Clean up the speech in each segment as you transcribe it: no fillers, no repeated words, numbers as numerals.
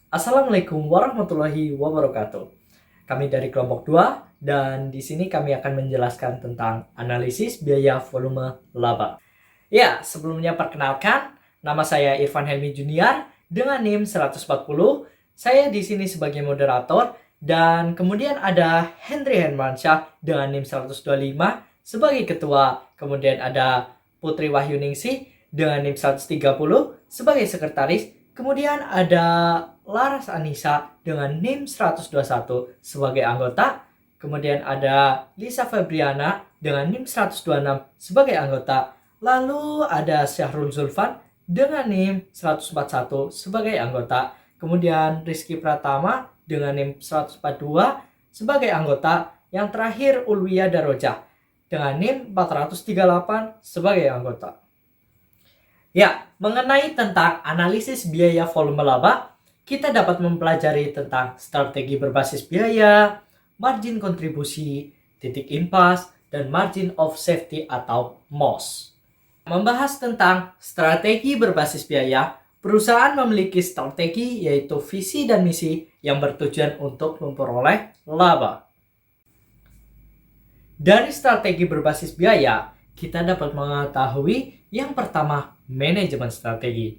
Assalamualaikum warahmatullahi wabarakatuh. Kami dari kelompok 2 dan di sini kami akan menjelaskan tentang analisis biaya volume laba. Ya, sebelumnya perkenalkan, nama saya Irfan Helmi Junior dengan NIM 140. Saya di sini sebagai moderator dan kemudian ada Henry Hermansyah dengan NIM 125 sebagai ketua. Kemudian ada Putri Wahyuningsih dengan NIM 130 sebagai sekretaris. Kemudian ada Laras Anissa dengan NIM 121 sebagai anggota. Kemudian ada Lisa Febriana dengan NIM 126 sebagai anggota. Lalu ada Syahrul Zulfan dengan NIM 141 sebagai anggota. Kemudian Rizky Pratama dengan NIM 142 sebagai anggota. Yang terakhir Ulwiyah Darojah dengan NIM 438 sebagai anggota. Ya, mengenai tentang analisis biaya volume laba, kita dapat mempelajari tentang strategi berbasis biaya, margin kontribusi, titik impas, dan margin of safety atau MOS. Membahas tentang strategi berbasis biaya, perusahaan memiliki strategi yaitu visi dan misi yang bertujuan untuk memperoleh laba. Dari strategi berbasis biaya, kita dapat mengetahui yang pertama, manajemen strategi,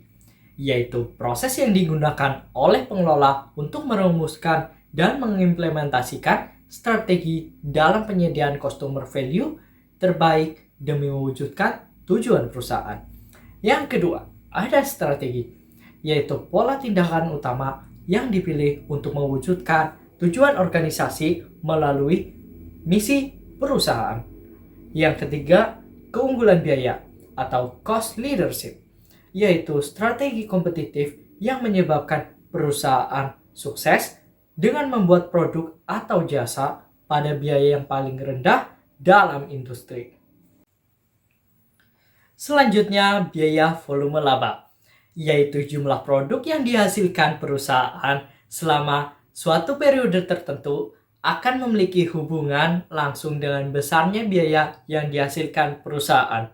yaitu proses yang digunakan oleh pengelola untuk merumuskan dan mengimplementasikan strategi dalam penyediaan customer value terbaik demi mewujudkan tujuan perusahaan. Yang kedua, ada strategi, yaitu pola tindakan utama yang dipilih untuk mewujudkan tujuan organisasi melalui misi perusahaan. Yang ketiga, keunggulan biaya atau cost leadership, yaitu strategi kompetitif yang menyebabkan perusahaan sukses dengan membuat produk atau jasa pada biaya yang paling rendah dalam industri. Selanjutnya, biaya volume laba, yaitu jumlah produk yang dihasilkan perusahaan selama suatu periode tertentu akan memiliki hubungan langsung dengan besarnya biaya yang dihasilkan perusahaan.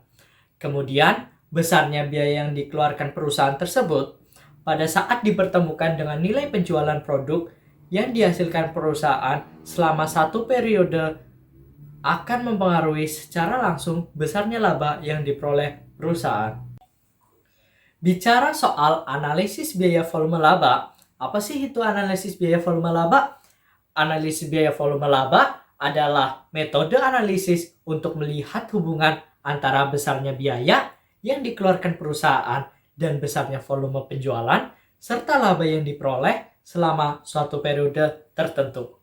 Kemudian, besarnya biaya yang dikeluarkan perusahaan tersebut pada saat dipertemukan dengan nilai penjualan produk yang dihasilkan perusahaan selama satu periode akan mempengaruhi secara langsung besarnya laba yang diperoleh perusahaan. Bicara soal analisis biaya volume laba, apa sih itu analisis biaya volume laba? Analisis biaya volume laba adalah metode analisis untuk melihat hubungan antara besarnya biaya yang dikeluarkan perusahaan dan besarnya volume penjualan serta laba yang diperoleh selama suatu periode tertentu.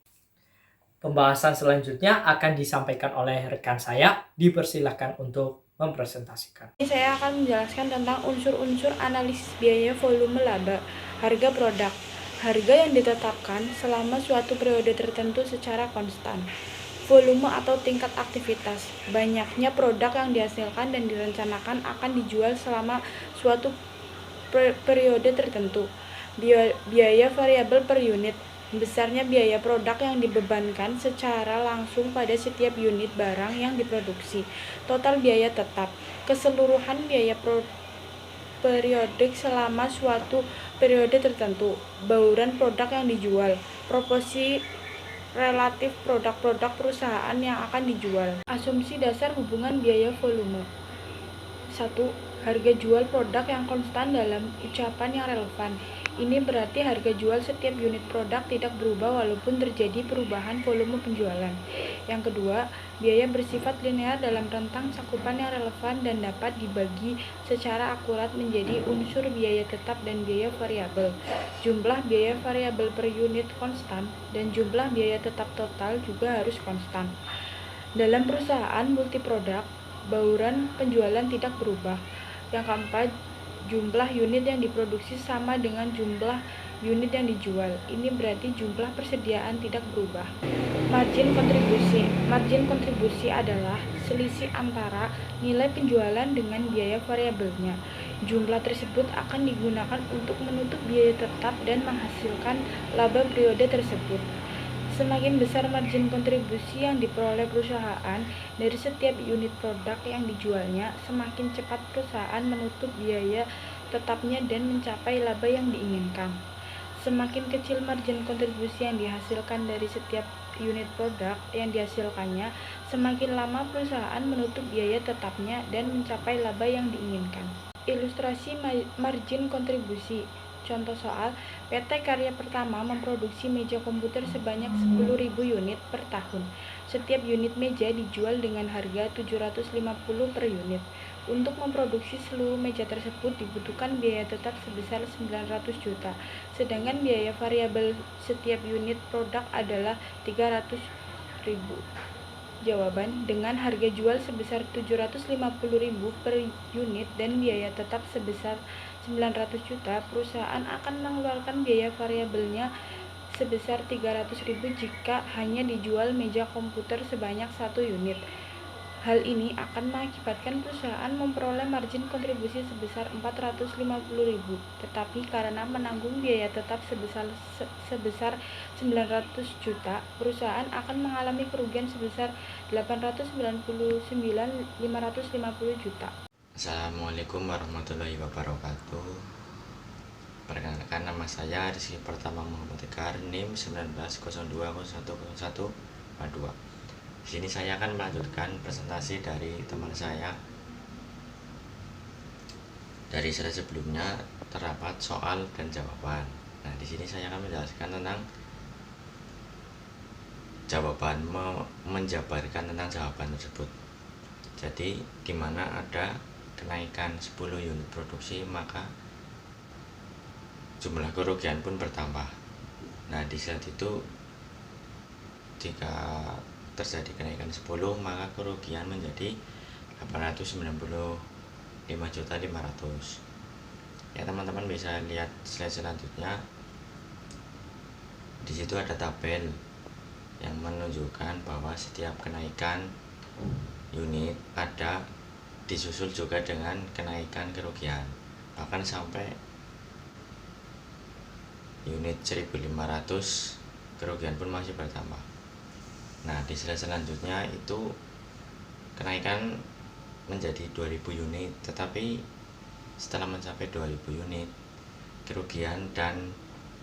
Pembahasan selanjutnya akan disampaikan oleh rekan saya. Dipersilakan untuk mempresentasikan. Saya akan menjelaskan tentang unsur-unsur analisis biaya volume laba. Harga produk, harga yang ditetapkan selama suatu periode tertentu secara konstan. Volume atau tingkat aktivitas, banyaknya produk yang dihasilkan dan direncanakan akan dijual selama suatu periode tertentu. Biaya variabel per unit, besarnya biaya produk yang dibebankan secara langsung pada setiap unit barang yang diproduksi. Total biaya tetap, keseluruhan biaya periodik selama suatu periode tertentu. Bauran produk yang dijual, proporsi relatif produk-produk perusahaan yang akan dijual. Asumsi dasar hubungan biaya volume. 1. Harga jual produk yang konstan dalam ucapan yang relevan. Ini berarti harga jual setiap unit produk tidak berubah walaupun terjadi perubahan volume penjualan. Yang kedua, biaya bersifat linear dalam rentang cakupan yang relevan dan dapat dibagi secara akurat menjadi unsur biaya tetap dan biaya variabel. Jumlah biaya variabel per unit konstan dan jumlah biaya tetap total juga harus konstan. Dalam perusahaan multiproduk, bauran penjualan tidak berubah. Yang keempat, jumlah unit yang diproduksi sama dengan jumlah unit yang dijual. Ini berarti jumlah persediaan tidak berubah. Margin kontribusi. Margin kontribusi adalah selisih antara nilai penjualan dengan biaya variabelnya. Jumlah tersebut akan digunakan untuk menutup biaya tetap dan menghasilkan laba periode tersebut. Semakin besar margin kontribusi yang diperoleh perusahaan dari setiap unit produk yang dijualnya, semakin cepat perusahaan menutup biaya tetapnya dan mencapai laba yang diinginkan. Semakin kecil margin kontribusi yang dihasilkan dari setiap unit produk yang dihasilkannya, semakin lama perusahaan menutup biaya tetapnya dan mencapai laba yang diinginkan. Ilustrasi margin kontribusi. Contoh soal, PT Karya Pertama memproduksi meja komputer sebanyak 10.000 unit per tahun. Setiap unit meja dijual dengan harga 750 per unit. Untuk memproduksi seluruh meja tersebut dibutuhkan biaya tetap sebesar 900 juta, sedangkan biaya variabel setiap unit produk adalah 300.000. Jawaban, dengan harga jual sebesar 750.000 per unit dan biaya tetap sebesar 900 juta, perusahaan akan mengeluarkan biaya variabelnya sebesar 300.000 jika hanya dijual meja komputer sebanyak 1 unit. Hal ini akan mengakibatkan perusahaan memperoleh margin kontribusi sebesar 450.000, tetapi karena menanggung biaya tetap sebesar 900 juta, perusahaan akan mengalami kerugian sebesar 899.550 juta. Assalamualaikum warahmatullahi wabarakatuh. Perkenalkan, nama saya Rizky Pertama Muhammad Tegar, NIM 1902010142. Di sini saya akan melanjutkan presentasi dari teman saya. Dari slide sebelumnya terdapat soal dan jawaban. Nah, di sini saya akan menjelaskan tentang jawaban, menjabarkan tentang jawaban tersebut. Jadi, di mana ada kenaikan 10 unit produksi, maka jumlah kerugian pun bertambah. Nah, di saat itu jika terjadi kenaikan 10, maka kerugian menjadi 895.500.000. Ya, teman-teman bisa lihat slide selanjutnya. Di situ ada tabel yang menunjukkan bahwa setiap kenaikan unit ada disusul juga dengan kenaikan kerugian, bahkan sampai unit 1.500 kerugian pun masih bertambah. Nah, di slide selanjutnya itu kenaikan menjadi 2.000 unit, tetapi setelah mencapai 2.000 unit, kerugian dan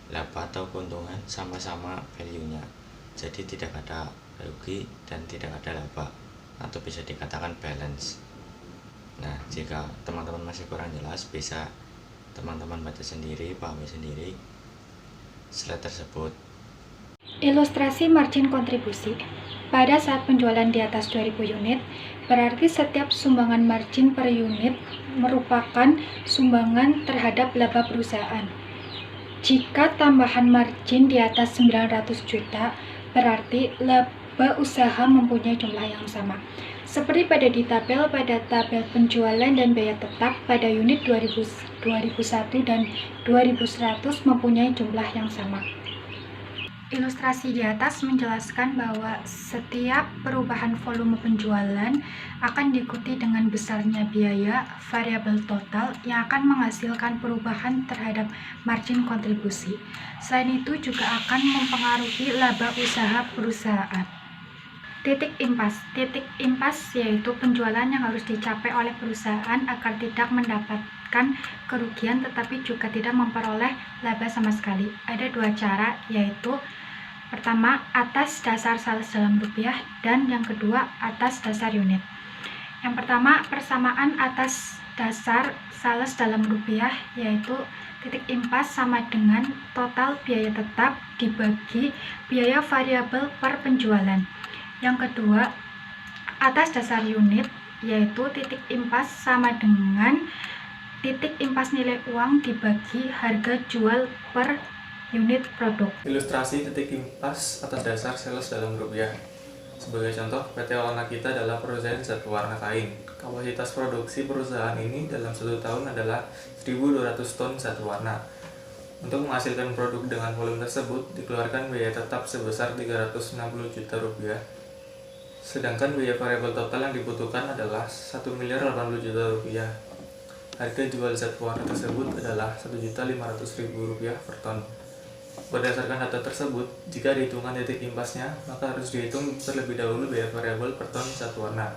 laba atau keuntungan sama-sama value-nya. Jadi tidak ada rugi dan tidak ada laba, atau bisa dikatakan balance. Nah, jika teman-teman masih kurang jelas, bisa teman-teman baca sendiri, pahami sendiri slide tersebut. Ilustrasi margin kontribusi. Pada saat penjualan di atas 2.000 unit, berarti setiap sumbangan margin per unit merupakan sumbangan terhadap laba perusahaan. Jika tambahan margin di atas 900 juta, berarti laba usaha mempunyai jumlah yang sama. Seperti pada tabel penjualan dan biaya tetap pada unit 2001 dan 2100 mempunyai jumlah yang sama. Ilustrasi di atas menjelaskan bahwa setiap perubahan volume penjualan akan diikuti dengan besarnya biaya variabel total yang akan menghasilkan perubahan terhadap margin kontribusi. Selain itu juga akan mempengaruhi laba usaha perusahaan. Titik impas yaitu penjualan yang harus dicapai oleh perusahaan agar tidak mendapatkan kerugian tetapi juga tidak memperoleh laba sama sekali. Ada dua cara, yaitu pertama atas dasar sales dalam rupiah dan yang kedua atas dasar unit. Yang pertama, persamaan atas dasar sales dalam rupiah, yaitu titik impas sama dengan total biaya tetap dibagi biaya variabel per penjualan. Yang kedua, atas dasar unit, yaitu titik impas sama dengan titik impas nilai uang dibagi harga jual per unit produk. Ilustrasi titik impas atas dasar sales dalam rupiah. Sebagai contoh, PT Walna Kita adalah perusahaan zat pewarna kain. Kapasitas produksi perusahaan ini dalam 1 tahun adalah 1.200 ton zat warna. Untuk menghasilkan produk dengan volume tersebut, dikeluarkan biaya tetap sebesar 360 juta rupiah. Sedangkan biaya variabel total yang dibutuhkan adalah 1.080 juta rupiah. Harga jual zat pewarna tersebut adalah 1.500.000 rupiah per ton. Berdasarkan data tersebut, jika dihitungan titik impasnya, maka harus dihitung terlebih dahulu biaya variabel per ton zat warna.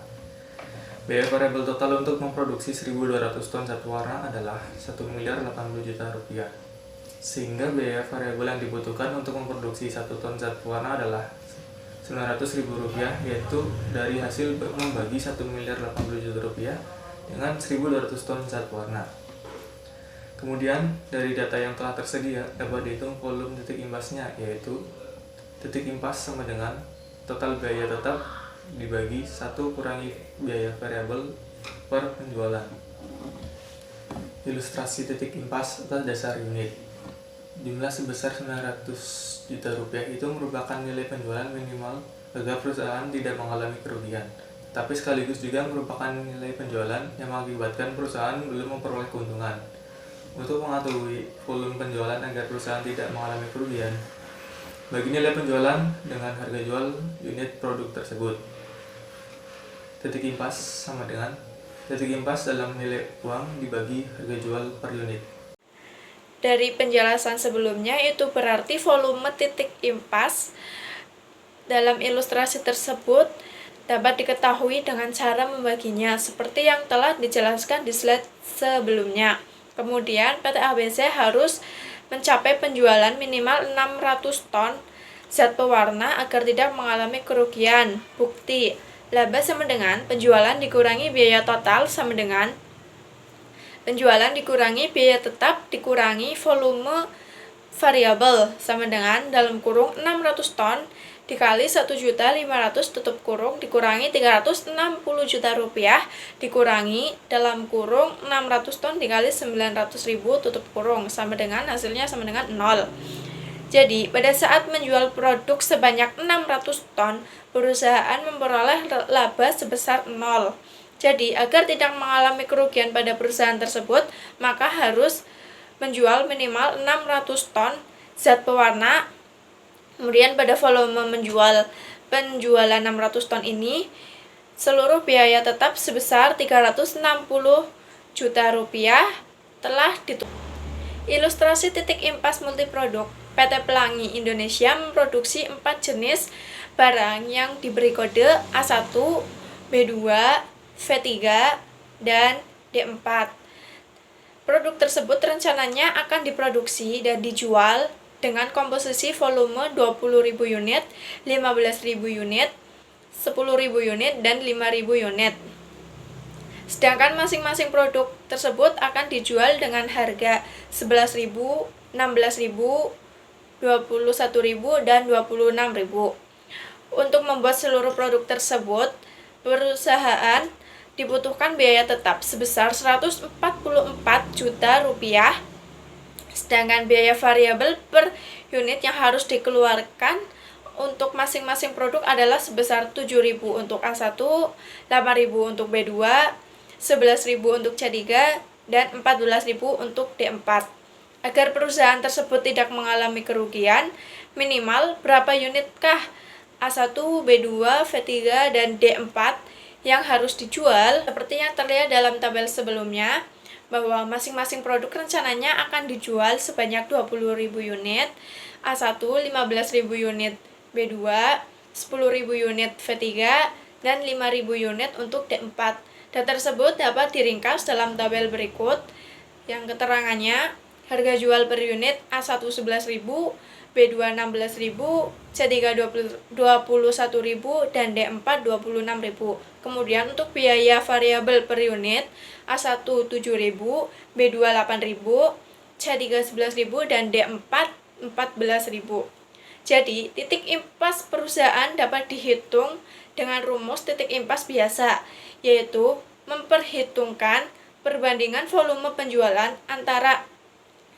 Biaya variabel total untuk memproduksi 1.200 ton zat warna adalah 1.080 juta rupiah. sehingga biaya variabel yang dibutuhkan untuk memproduksi 1 ton zat pewarna adalah Rp900.000, yaitu dari hasil membagi Rp1.080.000.000 dengan 1.200 ton zat pewarna. Kemudian dari data yang telah tersedia dapat dihitung volume titik impasnya, yaitu titik impas sama dengan total biaya tetap dibagi 1 kurangi biaya variabel per penjualan. Ilustrasi titik impas atas dasar unit. Jumlah sebesar Rp900 juta itu merupakan nilai penjualan minimal agar perusahaan tidak mengalami kerugian, tapi sekaligus juga merupakan nilai penjualan yang mengakibatkan perusahaan belum memperoleh keuntungan. Untuk mengetahui volume penjualan agar perusahaan tidak mengalami kerugian, bagi nilai penjualan dengan harga jual unit produk tersebut. Titik impas sama dengan titik impas dalam nilai uang dibagi harga jual per unit. Dari penjelasan sebelumnya, itu berarti volume titik impas dalam ilustrasi tersebut dapat diketahui dengan cara membaginya seperti yang telah dijelaskan di slide sebelumnya. Kemudian PT ABC harus mencapai penjualan minimal 600 ton zat pewarna agar tidak mengalami kerugian. Bukti, laba sama dengan penjualan dikurangi biaya total sama dengan penjualan dikurangi biaya tetap dikurangi volume variabel sama dengan dalam kurung 600 ton dikali 1.500.000 tutup kurung dikurangi Rp360 juta dikurangi dalam kurung 600 ton dikali 900.000 tutup kurung sama dengan hasilnya sama dengan 0. Jadi, pada saat menjual produk sebanyak 600 ton, perusahaan memperoleh laba sebesar 0. Jadi, agar tidak mengalami kerugian pada perusahaan tersebut, maka harus menjual minimal 600 ton zat pewarna. Kemudian pada volume penjualan 600 ton ini, seluruh biaya tetap sebesar Rp360 juta telah ditutup. Ilustrasi titik impas multiproduk. PT Pelangi Indonesia memproduksi 4 jenis barang yang diberi kode A1, B2, V3, dan D4. Produk tersebut rencananya akan diproduksi dan dijual dengan komposisi volume 20.000 unit, 15.000 unit, 10.000 unit, dan 5.000 unit. Sedangkan masing-masing produk tersebut akan dijual dengan harga 11.000, 16.000, 21.000, dan 26.000. Untuk membuat seluruh produk tersebut, perusahaan dibutuhkan biaya tetap sebesar Rp144 juta, sedangkan biaya variabel per unit yang harus dikeluarkan untuk masing-masing produk adalah sebesar 7.000 untuk A1, 8.000 untuk B2, 11.000 untuk C3, dan 14.000 untuk D4. Agar perusahaan tersebut tidak mengalami kerugian, minimal berapa unitkah A1, B2, V3, dan D4 yang harus dijual? Seperti yang terlihat dalam tabel sebelumnya, bahwa masing-masing produk rencananya akan dijual sebanyak 20.000 unit A1, 15.000 unit B2, 10.000 unit V3, dan 5.000 unit untuk D4. Data tersebut dapat diringkas dalam tabel berikut yang keterangannya harga jual per unit A1 11.000, B2 16.000, C3 21.000, dan D4 26.000. Kemudian untuk biaya variabel per unit A1 7.000, B2 8.000, C3 11.000, dan D4 14.000. Jadi, titik impas perusahaan dapat dihitung dengan rumus titik impas biasa, yaitu memperhitungkan perbandingan volume penjualan antara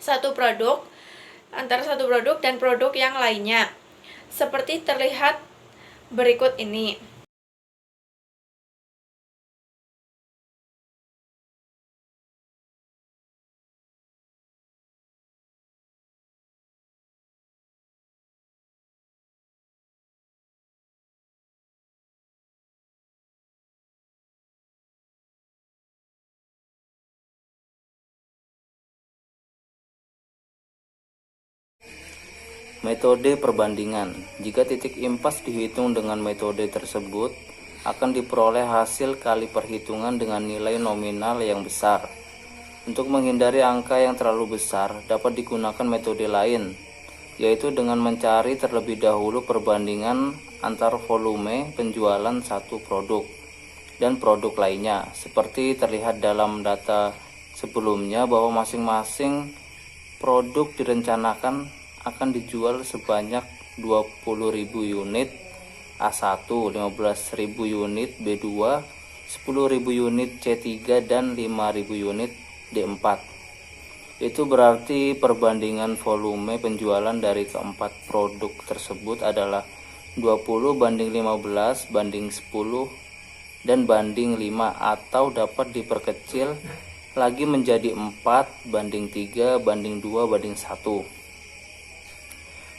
satu produk dan produk yang lainnya. Seperti terlihat berikut ini. Metode perbandingan. Jika titik impas dihitung dengan metode tersebut, akan diperoleh hasil kali perhitungan dengan nilai nominal yang besar. Untuk menghindari angka yang terlalu besar, dapat digunakan metode lain, yaitu dengan mencari terlebih dahulu perbandingan antar volume penjualan satu produk dan produk lainnya. Seperti terlihat dalam data sebelumnya bahwa masing-masing produk direncanakan akan dijual sebanyak 20.000 unit A1, 15.000 unit B2, 10.000 unit C3, dan 5.000 unit D4. Itu berarti perbandingan volume penjualan dari keempat produk tersebut adalah 20 banding 15 banding 10 dan banding 5, atau dapat diperkecil lagi menjadi 4 banding 3 banding 2 banding 1.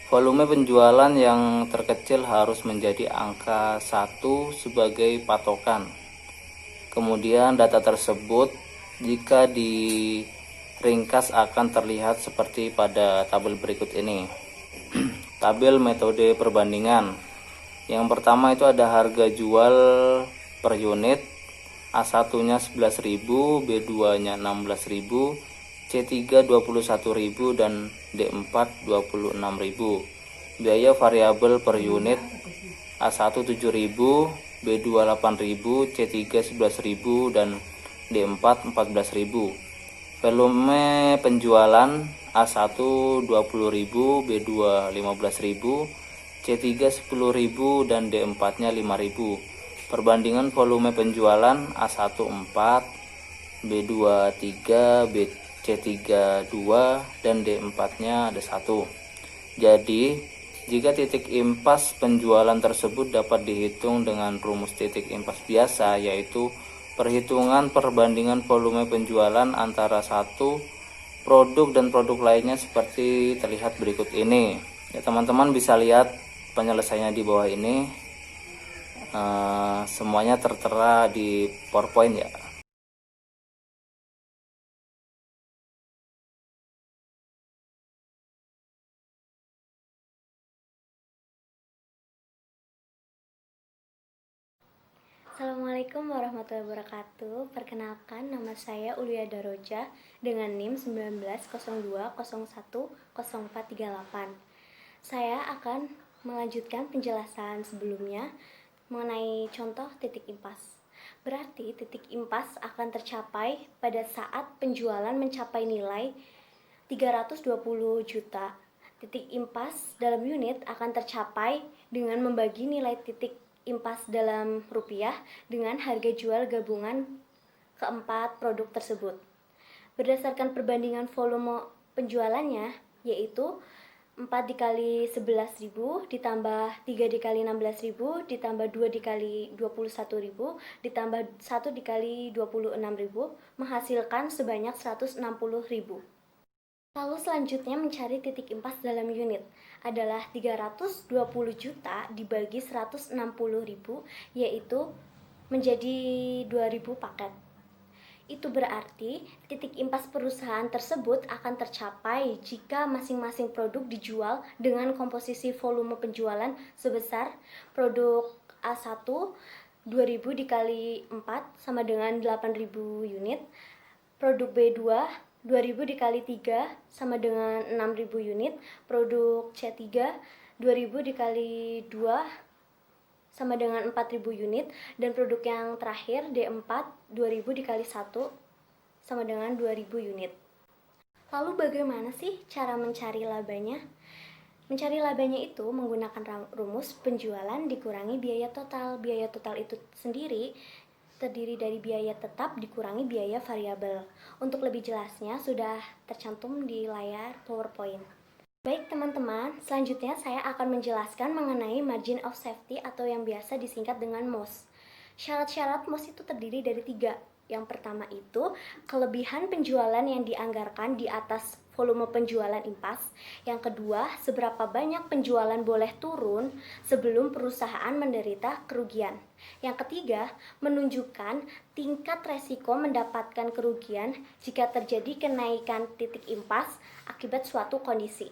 Volume penjualan yang terkecil harus menjadi angka 1 sebagai patokan. Kemudian data tersebut jika diringkas akan terlihat seperti pada tabel berikut ini. Tabel metode perbandingan. Yang pertama itu ada harga jual per unit. A1-nya 11.000, B2-nya 16.000, C3 21.000, dan D4 26.000. Biaya variabel per unit A1 7.000, B2 8.000, C3 11.000, dan D4 14.000. Volume penjualan A1 20.000, B2 15.000, C3 10.000, dan D4-nya 5.000. Perbandingan volume penjualan A1 4, B2 3, C3 2, dan D4-nya ada 1. Jadi, jika titik impas penjualan tersebut dapat dihitung dengan rumus titik impas biasa, yaitu perhitungan perbandingan volume penjualan antara satu produk dan produk lainnya seperti terlihat berikut ini. Ya, teman-teman bisa lihat penyelesaiannya di bawah ini. Semuanya tertera di PowerPoint ya. Assalamualaikum warahmatullahi wabarakatuh. Perkenalkan, nama saya Ulia Daroja dengan NIM 1902010438. Saya akan melanjutkan penjelasan sebelumnya mengenai contoh titik impas. Berarti titik impas akan tercapai pada saat penjualan mencapai nilai 320 juta. Titik impas dalam unit akan tercapai dengan membagi nilai titik impas dalam rupiah dengan harga jual gabungan keempat produk tersebut. Berdasarkan perbandingan volume penjualannya, yaitu 4 dikali 11.000 ditambah 3 dikali 16.000 ditambah 2 dikali 21.000 ditambah 1 dikali 26.000 menghasilkan sebanyak 160.000. Lalu selanjutnya mencari titik impas dalam unit adalah 320 juta dibagi 160.000, yaitu menjadi 2.000 paket. Itu berarti titik impas perusahaan tersebut akan tercapai jika masing-masing produk dijual dengan komposisi volume penjualan sebesar produk A1 2000 dikali 4 sama dengan 8.000 unit, produk B2 2000 dikali 3 sama dengan 6.000 unit, produk C3 2000 dikali 2 sama dengan 4.000 unit, dan produk yang terakhir D4 2000 dikali 1 sama dengan 2.000 unit. Lalu bagaimana sih cara mencari labanya? Mencari labanya itu menggunakan rumus penjualan dikurangi biaya total. Biaya total itu sendiri terdiri dari biaya tetap dikurangi biaya variabel. Untuk lebih jelasnya sudah tercantum di layar PowerPoint. Baik teman-teman, selanjutnya saya akan menjelaskan mengenai margin of safety atau yang biasa disingkat dengan MOS. Syarat-syarat MOS itu terdiri dari 3. Yang pertama itu kelebihan penjualan yang dianggarkan di atas volume penjualan impas. Yang kedua, seberapa banyak penjualan boleh turun sebelum perusahaan menderita kerugian. Yang ketiga, menunjukkan tingkat resiko mendapatkan kerugian jika terjadi kenaikan titik impas akibat suatu kondisi.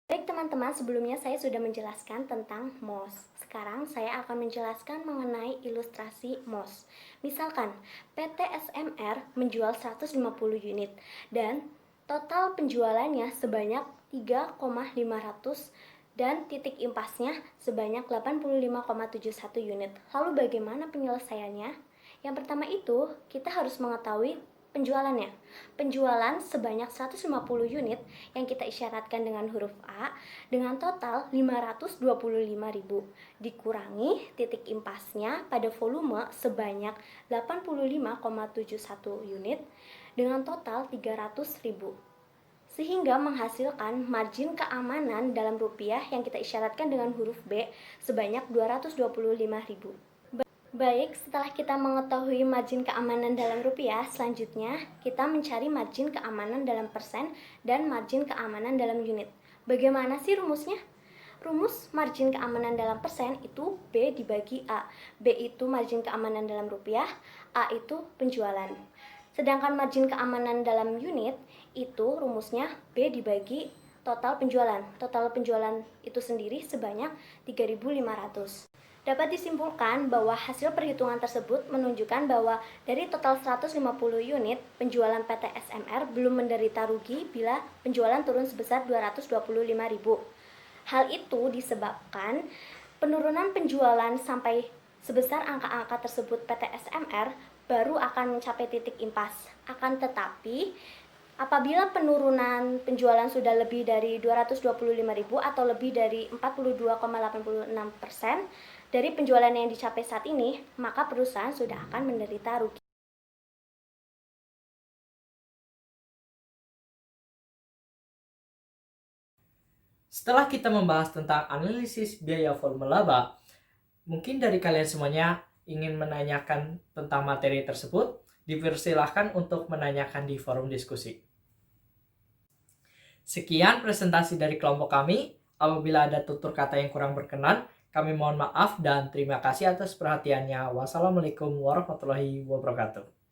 Baik teman-teman, sebelumnya saya sudah menjelaskan tentang MOS. Sekarang saya akan menjelaskan mengenai ilustrasi MOS. Misalkan, PT SMR menjual 150 unit dan total penjualannya sebanyak 3,500 dan titik impasnya sebanyak 85,71 unit. Lalu bagaimana penyelesaiannya? Yang pertama itu, kita harus mengetahui penjualannya. Penjualan sebanyak 150 unit yang kita isyaratkan dengan huruf A dengan total 525.000 dikurangi titik impasnya pada volume sebanyak 85,71 unit dengan total 300.000, sehingga menghasilkan margin keamanan dalam rupiah yang kita isyaratkan dengan huruf B sebanyak 225.000. Baik, setelah kita mengetahui margin keamanan dalam rupiah, selanjutnya kita mencari margin keamanan dalam persen dan margin keamanan dalam unit. Bagaimana sih rumusnya? Rumus margin keamanan dalam persen itu B dibagi A. B itu margin keamanan dalam rupiah, A itu penjualan. Sedangkan margin keamanan dalam unit itu rumusnya B dibagi total penjualan. Total penjualan itu sendiri sebanyak 3.500. Dapat disimpulkan bahwa hasil perhitungan tersebut menunjukkan bahwa dari total 150 unit, penjualan PT SMR belum menderita rugi bila penjualan turun sebesar 225.000. Hal itu disebabkan penurunan penjualan sampai sebesar angka-angka tersebut PT SMR baru akan mencapai titik impas. Akan tetapi, apabila penurunan penjualan sudah lebih dari 225.000 atau lebih dari 42,86% dari penjualan yang dicapai saat ini, maka perusahaan sudah akan menderita rugi. Setelah kita membahas tentang analisis biaya volume laba, mungkin dari kalian semuanya ingin menanyakan tentang materi tersebut, dipersilahkan untuk menanyakan di forum diskusi. Sekian presentasi dari kelompok kami. Apabila ada tutur kata yang kurang berkenan, kami mohon maaf dan terima kasih atas perhatiannya. Wassalamualaikum warahmatullahi wabarakatuh.